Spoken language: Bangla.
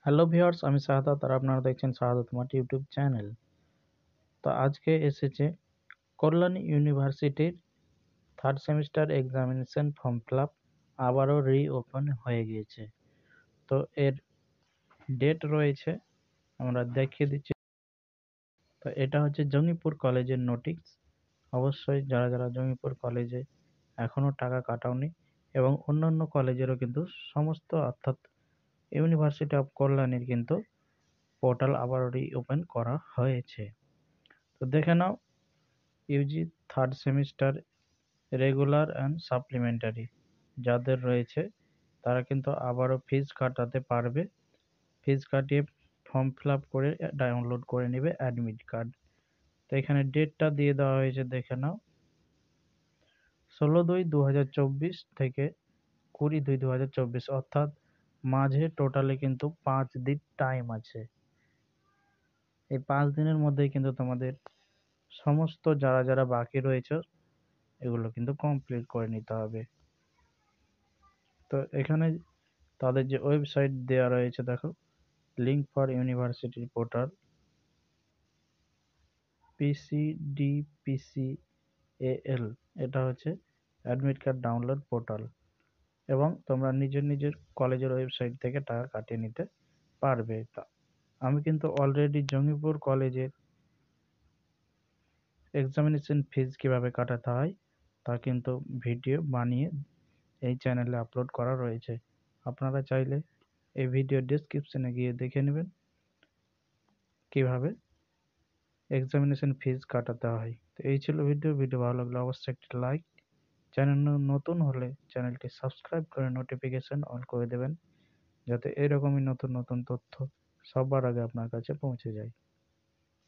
হ্যালো ভিউয়ার্স, আমি শাহাদাত আর আপনারা দেখছেন শাহাদাত মাঠ ইউটিউব চ্যানেল। তো আজকে এসেছে কল্যাণী ইউনিভার্সিটির third semester examination form fill up আবারও রিওপেন হয়ে গিয়েছে। তো এর ডেট রয়েছে, আমরা দেখিয়ে দিচ্ছি। তো এটা হচ্ছে জঙ্গিপুর কলেজের নোটিশ। অবশ্যই যারা যারা জঙ্গিপুর কলেজে এখনও টাকা কাটাওনি এবং অন্যান্য কলেজেরও কিন্তু সমস্ত অর্থাৎ ইউনিভার্সিটি অফ কল্যাণীর কিন্তু পোর্টাল আবারও রিওপেন করা হয়েছে। তো দেখে নাও, UG third semester regular and supplementary যাদের রয়েছে তারা কিন্তু আবারও ফিজ কাটাতে পারবে। ফিজ কাটিয়ে ফর্ম ফিল আপ করে ডাউনলোড করে নেবে অ্যাডমিট কার্ড। তো এখানে ডেটটা দিয়ে দেওয়া হয়েছে, দেখে নাও, 16/2/2024 থেকে 20/2/2024, অর্থাৎ মাঝে টোটালে কিন্তু 5 দিন টাইম আছে। এই 5 দিনের মধ্যেই কিন্তু তোমাদের সমস্ত যারা যারা বাকি রয়েছে এগুলো কিন্তু কমপ্লিট করে নিতে হবে। তো এখানে তাদের যে ওয়েবসাইট দেওয়া রয়েছে, দেখো, link for university portal PCDPCAL, এটা হচ্ছে অ্যাডমিট কার্ড ডাউনলোড পোর্টাল এবং তোমরা নিজের নিজের কলেজের ওয়েবসাইট থেকে টাকা কাটিয়ে নিতে পারবে। তা আমি কিন্তু অলরেডি জঙ্গিপুর কলেজের এক্সামিনেশন ফিজ কিভাবে কাটাতে হয় তা কিন্তু ভিডিও বানিয়ে এই চ্যানেলে আপলোড করা রয়েছে। আপনারা চাইলে এই ভিডিও ডেসক্রিপশনে গিয়ে দেখে নেবেন কিভাবে এক্সামিনেশন ফিজ কাটাতে হয়। তো এই ছিল ভিডিও ভালো লাগলে অবশ্যই একটি লাইক, চ্যানেল নতুন হলে চ্যানেলটি সাবস্ক্রাইব করে নোটিফিকেশন অন করে দেবেন যাতে এরকমই নতুন নতুন তথ্য সবার আগে আপনার কাছে পৌঁছে যায়।